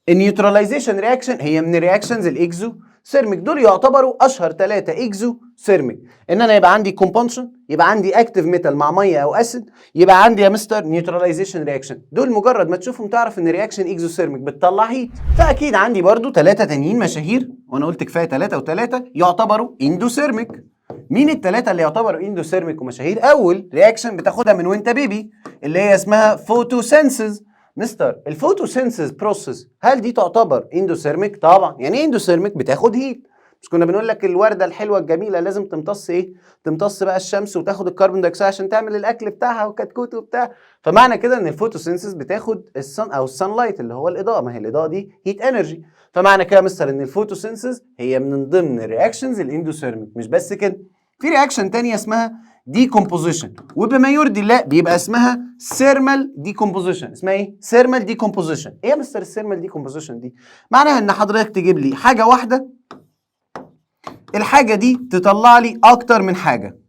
النيوتراليزيشن رياكشن هي من الرياكشنز الاكزوثيرميك. دول يعتبروا اشهر 3 اكزوثيرميك. ان انا يبقى عندي كومبونشن، يبقى عندي اكتيف ميتال مع ميه او اسيد، يبقى عندي يا مستر نيوتراليزيشن رياكشن. دول مجرد ما تشوفهم تعرف ان رياكشن اكزوثيرميك بتطلع هيت. فاكيد عندي برضو 3 تانيين مشاهير، وانا قلت كفايه 3 و3 يعتبروا اندوثيرميك. مين ال3 اللي يعتبروا اندوثيرميك ومشاهير؟ اول رياكشن بتاخدها من وانت بيبي اللي هي اسمها فوتوسينثيز. مستر الفوتوسينثيز بروسيس هل دي تعتبر اندوثيرميك؟ طبعا. يعني ايه اندوثيرميك؟ بتاخد هيت. مش كنا بنقول لك الورده الحلوه الجميله لازم تمتص ايه؟ تمتص بقى الشمس وتاخد الكربون دايوكسيد عشان تعمل الاكل بتاعها وكتكوت وبتاع. فمعنى كده ان الفوتوسينثيز بتاخد الصن او السان لايت اللي هو الاضاءه، ما هي الاضاءه دي هيت انرجي. فمعنى كده مستر ان الفوتوسينثيز هي من ضمن الرياكشنز الاندوثيرميك. مش بس كده، في رياكشن تانية اسمها ديكومبوزيشن، وبما يرضي الله بيبقى اسمها ثيرمال ديكومبوزيشن. اسمها ايه؟ ثيرمال ديكومبوزيشن. ايه يا مستر الثيرمال ديكومبوزيشن دي؟ معناها ان حضرتك تجيب لي حاجه واحده، الحاجه دي تطلع لي اكتر من حاجه.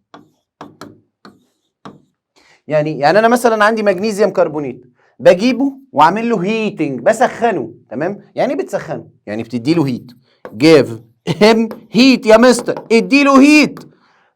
يعني انا مثلا عندي مغنيسيوم كربونات، بجيبه واعمل له هيتنج، بسخنه. تمام؟ يعني بتسخنه يعني بتدي له هيت. جيف هيم هيت يا مستر، ادي له هيت.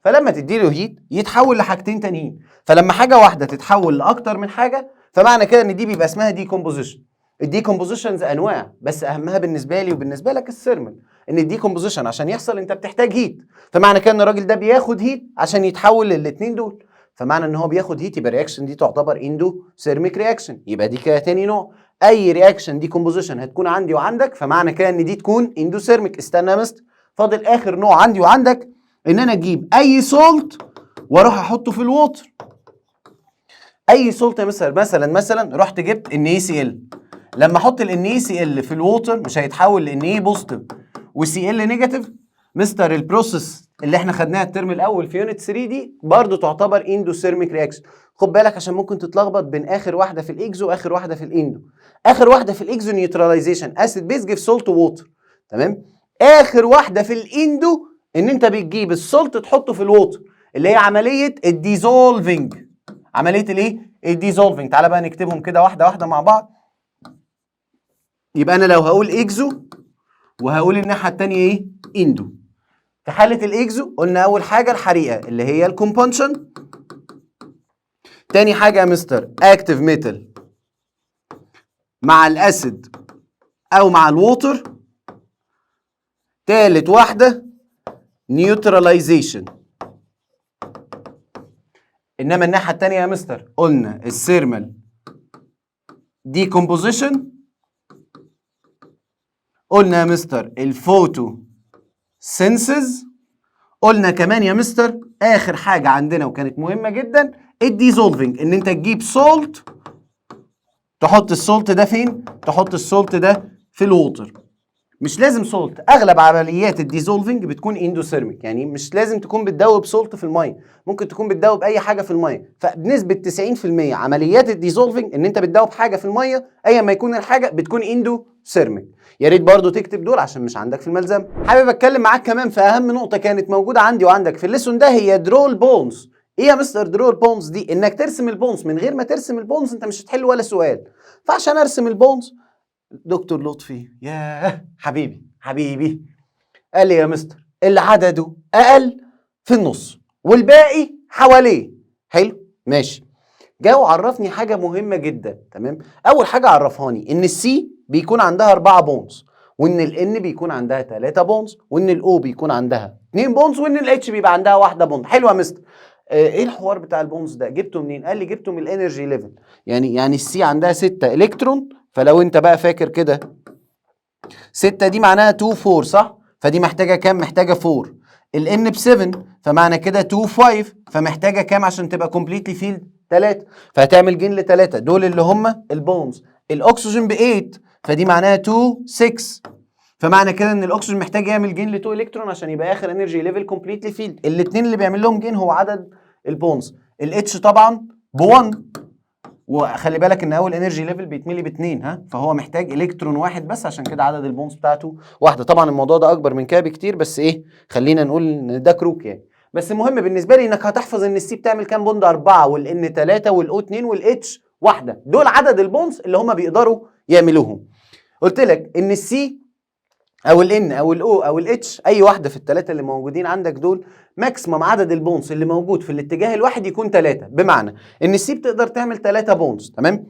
فلما تدي له هيت يتحول لحاجتين تانيين. فلما حاجه واحده تتحول لاكتر من حاجه فمعنى كده ان دي بيبقى اسمها ديكومبوزيشن. الديكومبوزيشنز انواع، بس اهمها بالنسبه لي وبالنسبه لك الثيرمال. ان الديكومبوزيشن عشان يحصل انت بتحتاج هيت، فمعنى كده ان الراجل ده بياخد هيت عشان يتحول للاثنين دول. فمعنى ان هو بياخد هيت يبقى الرياكشن دي تعتبر اندوثيرميك رياكشن. يبقى دي كده تاني نوع. اي رياكشن ديكومبوزيشن هتكون عندي وعندك فمعنى كده ان دي تكون اندوثيرميك. استنى يا مستر، فاضل اخر نوع عندي وعندك، ان انا اجيب اي سولت واروح احطه في الووتر. اي سولت يا مستر، مثلا رحت جبت NaCl. لما احط NaCl في الووتر مش هيتحول لNa بوزيتيف وCl نيجاتيف؟ مستر البروسيس اللي احنا خدناها الترم الاول في يونت 3 دي برضو تعتبر اندوثيرميك رياكشن. خد بالك عشان ممكن تتلخبط بين اخر واحده في الاكزو واخر واحده في الاندو. اخر واحده في الاكزو نيوتراليزيشن اسيد بيز جيف سولت ووتر. تمام؟ اخر واحده في الاندو ان انت بتجيب السولت تحطه في الووتر اللي هي عمليه الديزولفنج. عمليه الايه؟ الديزولفنج. تعالى بقى نكتبهم كده واحده واحده مع بعض. يبقى انا لو هقول اكزو وهقول الناحيه الثانيه ايه؟ اندو. في حاله الاكزو قلنا اول حاجه الحريقه اللي هي الكومبونشن. تاني حاجه يا مستر اكتيف ميتال مع الاسيد او مع الووتر. تالت واحده نيوتراليزيشن. انما الناحيه الثانيه يا مستر قلنا الثيرمال ديكومبوزيشن. قلنا يا مستر الفوتو سينسز. قلنا كمان يا مستر اخر حاجه عندنا وكانت مهمه جدا الديزولفنج، ان انت تجيب سولت تحط السولت ده فين؟ تحط السولت ده في الووتر. مش لازم سولت، اغلب عمليات الديزولفنج بتكون اندوثيرميك. يعني مش لازم تكون بتدوب سولت في الميه، ممكن تكون بتدوب اي حاجه في الميه. فبنسبه 90% عمليات الديزولفنج ان انت بتدوب حاجه في الميه ايا ما يكون الحاجه بتكون اندوثيرميك. يا ريت برضو تكتب دول عشان مش عندك في الملزمه. حابب اتكلم معاك كمان في اهم نقطه كانت موجوده عندي وعندك في الليسون ده، هي درول بونز. ايه يا مستر درول بونز دي؟ انك ترسم البونز. من غير ما ترسم البونز انت مش هتحل ولا سؤال. فعشان ارسم البونز دكتور لطفي ياه حبيبي قال لي يا مستر اللي عدده اقل في النص والباقي حواليه. حلو ماشي. جاي وعرفني حاجه مهمه جدا. تمام، اول حاجه عرفهاني ان السي بيكون عندها 4 بونز، وان الان بيكون عندها 3 بونز، وان الاو بيكون عندها 2 بونز، وان الاتش بيبقى عندها 1 بوند. حلو يا مستر. ايه الحوار بتاع البونز ده؟ جبته منين؟ قال لي جبته من الانرجي ليفل. يعني السي عندها 6 الكترون، فلو انت بقى فاكر كده 6 دي معناها 2 4 صح؟ فدي محتاجه كام؟ محتاجه 4. الان ب 7 فمعنى كده 2 5، فمحتاجه كام عشان تبقى كومبليتلي فيلد؟ 3. فهتعمل جين ل3 دول اللي هم البونز. الاكسجين ب 8 فدي معناها 2 6، فمعنى كده ان الاكسجين محتاج يعمل جين ل 2 الكترون عشان يبقى اخر انرجي ليفل كومبليتلي فيلد. الاثنين اللي بيعمل لهم جين هو عدد البونز. الاتش طبعا ب 1، وخلي بالك ان اول انرجي ليفل بيتملي باتنين، ها، فهو محتاج الكترون واحد بس، عشان كده عدد البونز بتاعته واحده. طبعا الموضوع ده اكبر من كده بكتير، بس ايه، خلينا نقول ان ده كروك يعني. بس المهم بالنسبه لي انك هتحفظ ان السي بتعمل كام بوند؟ 4، والان 3، والاو 2، والاتش واحده. دول عدد البونز اللي هم بيقدروا يعملوهم. قلت لك ان السي او الان او الاو او الاتش، اي واحده في الثلاثه اللي موجودين عندك دول، ماكسيمم عدد البونز اللي موجود في الاتجاه الواحد يكون 3. بمعنى ان السي بتقدر تعمل 3 بونز. تمام،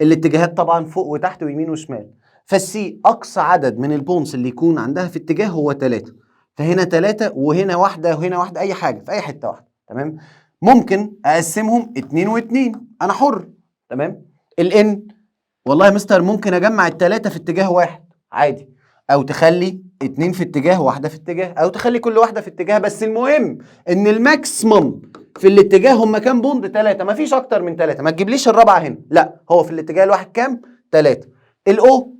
الاتجاهات طبعا فوق وتحت ويمين وشمال، فالسي اقصى عدد من البونز اللي يكون عندها في اتجاه هو 3. فهنا 3 وهنا واحده وهنا واحده، اي حاجه في اي حته واحده. تمام، ممكن اقسمهم 2 و2، انا حر. تمام، الان والله يا مستر ممكن اجمع الثلاثه في اتجاه واحد عادي، او تخلي 2 في اتجاه واحده في اتجاه، او تخلي كل واحده في اتجاه، بس المهم ان الماكسيمم في الاتجاه هم كام بوند؟ 3، مفيش اكتر من 3. ما تجيبليش الرابعه هنا، لا، هو في الاتجاه الواحد كام؟ 3. الاو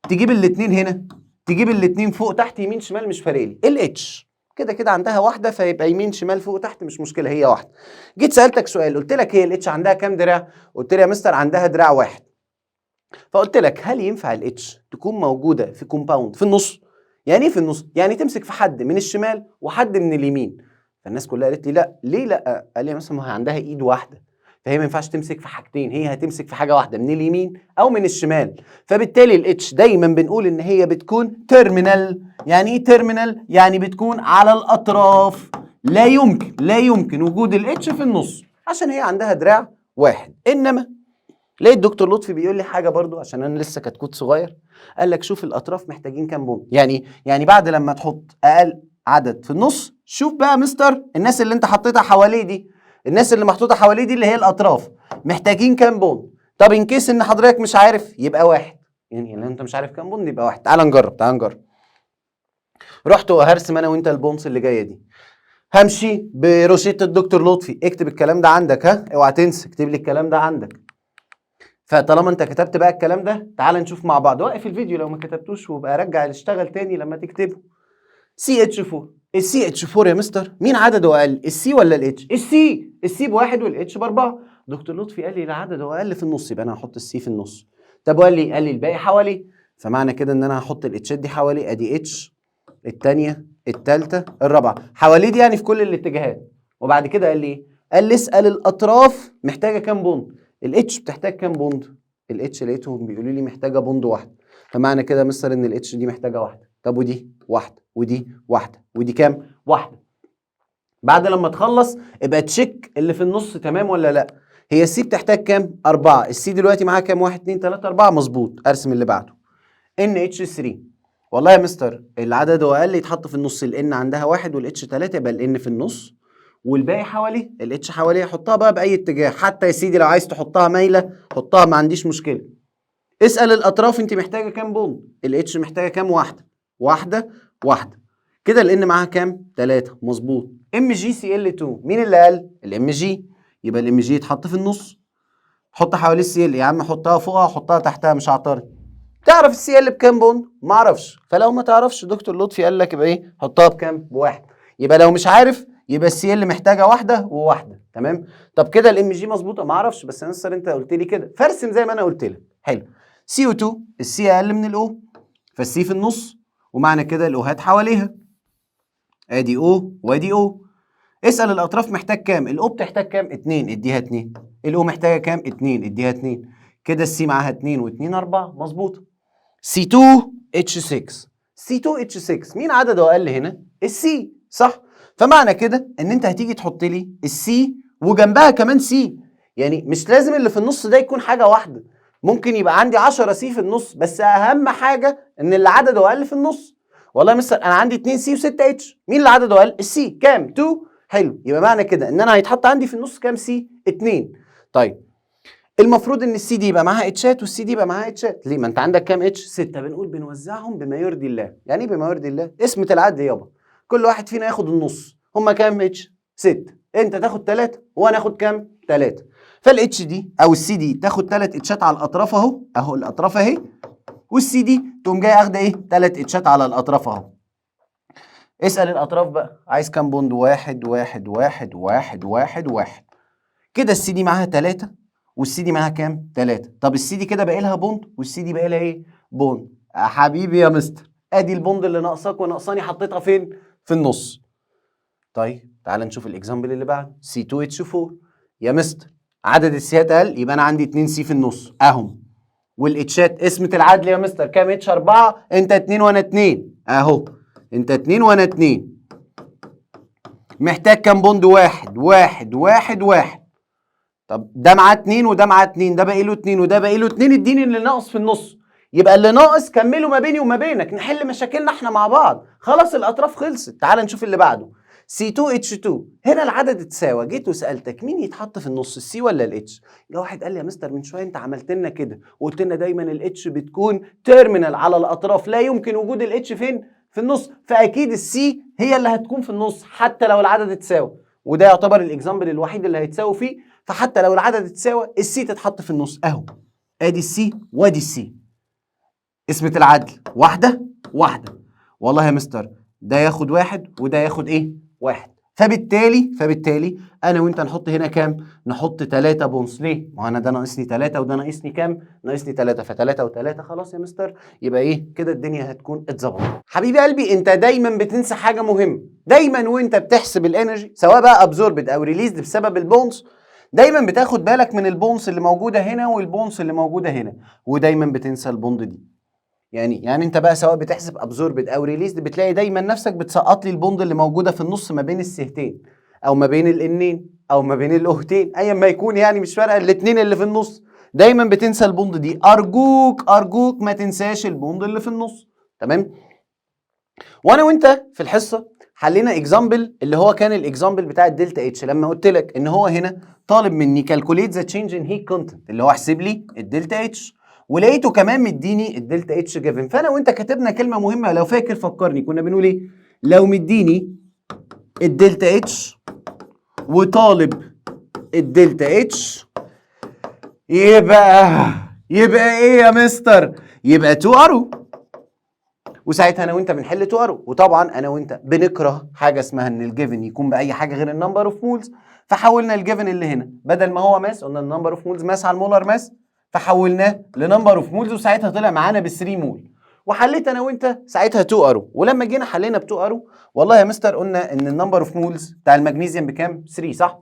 تجيب الاثنين هنا، تجيب الاثنين فوق تحت يمين شمال، مش فارق لي. الاتش كده كده عندها واحده، فيبقى يمين شمال فوق تحت مش مشكله، هي واحده. جيت سالتك سؤال قلت لك هي الاتش عندها كام دراع؟ قلت لي يا مستر عندها دراع واحد. فقلت لك هل ينفع الاتش تكون موجوده في كومباوند في النص؟ يعني ايه في النص؟ يعني تمسك في حد من الشمال وحد من اليمين. فالناس كلها قالت لي لا. ليه لا؟ قال لي مثلا ما هي عندها ايد واحده، فهي ما ينفعش تمسك في حاجتين، هي هتمسك في حاجه واحده من اليمين او من الشمال. فبالتالي الاتش دايما بنقول ان هي بتكون تيرمينال. يعني ايه تيرمينال؟ يعني بتكون على الاطراف. لا يمكن وجود الاتش في النص عشان هي عندها دراع واحد. انما ليه الدكتور لطفي بيقول لي حاجه برضو عشان انا لسه كتكوت صغير. قال لك شوف الاطراف محتاجين كام بوند. يعني بعد لما تحط اقل عدد في النص، شوف بقى مستر الناس اللي انت حطيتها حواليه دي، الناس اللي محطوطه حواليه دي اللي هي الاطراف، محتاجين كام بوند. طب ان كيس ان حضرتك مش عارف يبقى واحد، يعني لو انت مش عارف كام بوند يبقى واحد. تعال نجرب. رحت وهرسم انا وانت البونز اللي جايه دي. همشي بروشته الدكتور لطفي. اكتب الكلام ده عندك، ها، اوعى تنسى اكتب لي الكلام ده عندك. فطالما انت كتبت بقى الكلام ده، تعال نشوف مع بعض. وقف الفيديو لو ما كتبتوش، وبقى رجع اشتغل تاني لما تكتبه. CH4. السي اتش 4 يا مستر مين عدده اقل، السي ولا الاتش؟ السي بواحد والاتش باربعه. دكتور لطفي قال لي لا، عدده اقل في النص، يبقى انا هحط السي في النص. طب قال لي الباقي حواليه، فمعنى كده ان انا هحط الاتشات دي حواليه. ادي اتش، الثانيه، الثالثه، الرابعه حواليه دي، يعني في كل الاتجاهات. وبعد كده قال لي ايه؟ قال لي اسال الاطراف محتاجه كام بوند. الاتش بتحتاج كام بوند؟ الاتش لقيتهم بيقولوا لي محتاجه بوند واحده، فمعنى كده يا مستر ان الاتش دي محتاجه واحده. طب ودي واحده، ودي واحده، ودي كام؟ واحده. بعد لما تخلص ابقى تشيك اللي في النص تمام ولا لا. هي السي بتحتاج كام؟ 4. السي دلوقتي معاها كام؟ 1 2 3 4، مظبوط. ارسم اللي بعده. NH3. والله يا مستر العدد هو اقل يتحط في النص. الان عندها 1 والاتش 3، يبقى الان في النص والباقي حواليه، الاتش حواليه. حطها بقى باي اتجاه، حتى يا سيدي لو عايز تحطها مايله حطها، ما عنديش مشكله. اسال الاطراف انت محتاجه كام بوند. الاتش محتاجه كام؟ واحده واحده واحده. كده الان معاها كام؟ 3، مظبوط. MgCl2 مين اللي قال؟ الام جي. يبقى الام جي يتحط في النص. حط حواليه السي ال يا عم، حطها فوقها حطها تحتها، مش هعترض. تعرف السي ال بكام بوند؟ ما اعرفش. فلو ما تعرفش دكتور لطفي قال لك يبقى ايه؟ حطها بكام؟ بواحد. يبقى لو مش عارف يبقى السي ال محتاجه واحده وواحده. تمام. طب كده الام جي مظبوطه؟ ما اعرفش، بس مستر انت قلت لي كده، فارسم زي ما انا قلت لك. حلو. CO2 السي اقل من الاو، فالسي في النص، ومعنى كده الاوهات حواليها. ادي او وادي او. اسال الاطراف محتاج كام. الاو بتحتاج كام؟ 2، اديها 2. الاو محتاجه كام؟ 2، اديها 2. كده السي معاها 2 و2 4، مظبوط. C2H6. C2H6 مين عدده اقل هنا؟ السي، صح؟ فمعنى كده ان انت هتيجي تحط لي السي وجنبها كمان سي، يعني مش لازم اللي في النص ده يكون حاجه واحده، ممكن يبقى عندي 10 سي في النص، بس اهم حاجه ان اللي عدده اقل في النص. والله يا مستر انا عندي 2 سي و6 اتش، مين اللي عدده اقل؟ السي. كام؟ 2. حلو، يبقى معنى كده ان انا هيتحط عندي في النص كام سي؟ 2. طيب المفروض ان السي دي يبقى معاها اتشات والسي دي يبقى معاها اتشات، ليه؟ ما انت عندك كام اتش؟ 6. بنقول بنوزعهم بما يرضي الله. يعني ايه بما يرضي الله؟ اسمة العدل يابا، كل واحد فينا ياخد النص. هما كام اتش؟ 6. انت تاخد 3 وانا اخد كام؟ 3. فالاتش دي او السي دي تاخد 3 اتشات على الاطراف اهو، اهو الاطراف اهي، والسي دي تقوم جايه اخده ايه؟ 3 اتشات على الاطراف اهو. اسال الاطراف بقى عايز كام بوند؟ 1 1 1 1 1 1. كده السي دي معاها 3 والسي دي معاها كام؟ 3. طب السي دي كده باقي لها بوند والسي دي باقي لها ايه؟ بوند. يا حبيبي يا مستر ادي البوند اللي ناقصاك وناقصاني حطيتها فين؟ في النص. طيب تعال نشوف الاكزامبل اللي بعده. C2H4. يا مستر عدد السيات اقل، يبقى انا عندي 2 سي في النص اهم، والاتشات اسمة العدل يا مستر كام اتش؟ 4. انت 2 وانا 2 اهو، انت 2 وانا 2. محتاج كام بوند؟ 1 1 1 1. طب ده معاه 2 وده معاه 2، ده باقي له 2 وده باقي له 2، اديني اللي ناقص في النص. يبقى اللي ناقص كمله ما بيني وما بينك، نحل مشاكلنا احنا مع بعض. خلاص الاطراف خلصت. تعال نشوف اللي بعده. C2H2. هنا العدد اتساوى، جيت وسالتك مين يتحط في النص، السي ولا الاتش؟ جه واحد قال لي يا مستر من شويه انت عملت لنا كده وقلت لنا دايما الاتش بتكون تيرمينال على الاطراف، لا يمكن وجود الاتش فين؟ في النص، فاكيد السي هي اللي هتكون في النص حتى لو العدد اتساوى، وده يعتبر الاكزامبل الوحيد اللي هيتساوي فيه. فحتى لو العدد اتساوى السي تتحط في النص اهو، ادي السي وادي السي. اسمة العدل واحدة واحدة. والله يا مستر ده ياخد 1 وده ياخد ايه؟ 1. فبالتالي انا وانت نحط هنا كام؟ نحط 3 بونص. ليه؟ ما انا ده ناقصني 3 وده ناقصني كام؟ ناقصني 3، ف3 و3. خلاص يا مستر يبقى ايه كده؟ الدنيا هتكون اتظبطت. حبيبي قلبي انت دايما بتنسى حاجة مهمة، دايما وانت بتحسب الانرجي سواء بقى ابزوربد او ريليزد بسبب البونص، دايما بتاخد بالك من البونص اللي موجودة هنا والبونص اللي موجودة هنا، ودايما بتنسى البوند دي. يعني انت بقى سواء بتحسب ابزوربد او ريليزد بتلاقي دايما نفسك بتسقط لي البوند اللي موجوده في النص ما بين السهتين او ما بين الانين او ما بين الاهتين ايا ما يكون، يعني مش فارقه الاثنين اللي في النص، دايما بتنسى البوند دي. ارجوك ما تنساش البوند اللي في النص. تمام؟ وانا وانت في الحصه حلينا اكزامبل اللي هو كان الاكزامبل بتاع الدلتا اتش، لما قلت لك ان هو هنا طالب مني كالكوليت ذا تشينج ان هيت كونتنت، اللي هو احسب لي الدلتا اتش، ولقيته كمان مديني الدلتا اتش جيفن. فانا وانت كتبنا كلمه مهمه، لو فاكر فكرني كنا بنقول ايه؟ لو مديني الدلتا اتش وطالب الدلتا اتش يبقى ايه يا مستر؟ يبقى 2 ارو. وساعتها انا وانت بنحل 2 ارو، وطبعا انا وانت بنكره حاجه اسمها ان الجيفن يكون باي حاجه غير النمبر اوف مولز، فحولنا الجيفن اللي هنا بدل ما هو ماس، قلنا النمبر اوف مولز ماس على المولر ماس، فحولناه لنمبر اوف مولز، وساعتها طلع معانا ب 3 مول. وحليت انا وانت ساعتها 2 ارو، ولما جينا حلينا ب 2 ارو والله يا مستر قلنا ان النمبر اوف مولز بتاع المغنيسيوم بكام؟ 3 صح؟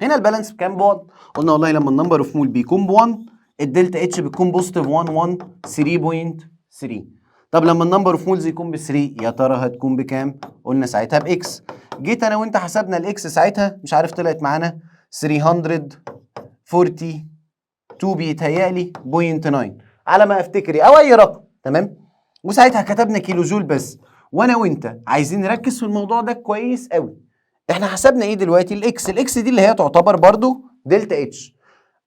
هنا البالانس بكام؟ ب 1. قلنا والله لما النمبر اوف مول بيكون ب 1 الدلتا اتش بتكون بوزيتيف 1 3.3. طب لما النمبر اوف مولز يكون ب 3 يا ترى هتكون بكام؟ قلنا ساعتها باكس. جيت انا وانت حسبنا الاكس ساعتها مش عارف طلعت معانا 342 بيتهيألي 0.9 على ما افتكر او اي رقم. تمام؟ وساعتها كتبنا كيلو جول بس. وانا وانت عايزين نركز في الموضوع ده كويس قوي. احنا حسبنا ايه دلوقتي؟ الاكس دي اللي هي تعتبر برضو دلتا اتش.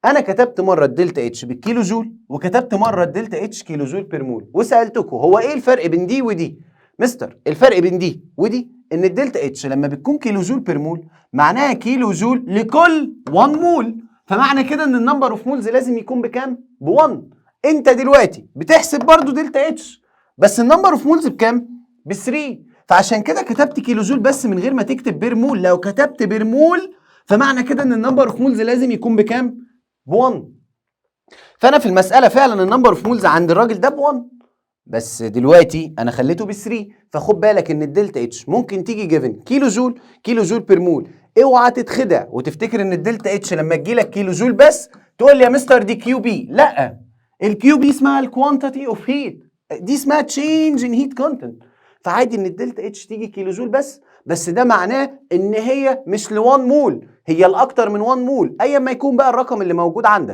انا كتبت مره الدلتا اتش بالكيلو جول وكتبت مره الدلتا اتش كيلو جول بير مول، وسالتكم هو ايه الفرق بين دي ودي؟ مستر الفرق بين دي ودي ان الدلتا اتش لما بتكون كيلو جول بير مول معناها كيلو جول لكل 1 مول، فمعنى كده ان النمبر اوف مولز لازم يكون بكام؟ ب1. انت دلوقتي بتحسب برضو دلتا اتش بس النمبر اوف مولز بكام؟ ب3، فعشان كده كتبت كيلو جول بس من غير ما تكتب بير مول. لو كتبت بير مول فمعنى كده ان النمبر اوف مولز لازم يكون بكام؟ ب1. فانا في المساله فعلا النمبر اوف مولز عند الراجل ده ب1، بس دلوقتي انا خليته ب3. فخد بالك ان الدلتا اتش ممكن تيجي جيفن كيلو جول بير مول. اوعى تتخدع وتفتكر ان الدلتا اتش لما تجي لك كيلو جول بس تقول لي يا مستر دي كيو بي. لا، الكيو بي اسمها الكوانتيتي اوف هيت، دي اسمها تشينج ان هيت كونتنت. فعادي ان الدلتا اتش تيجي كيلو جول بس ده معناه ان هي مش ل1 مول، هي الاكتر من 1 مول ايا ما يكون بقى الرقم اللي موجود عندك.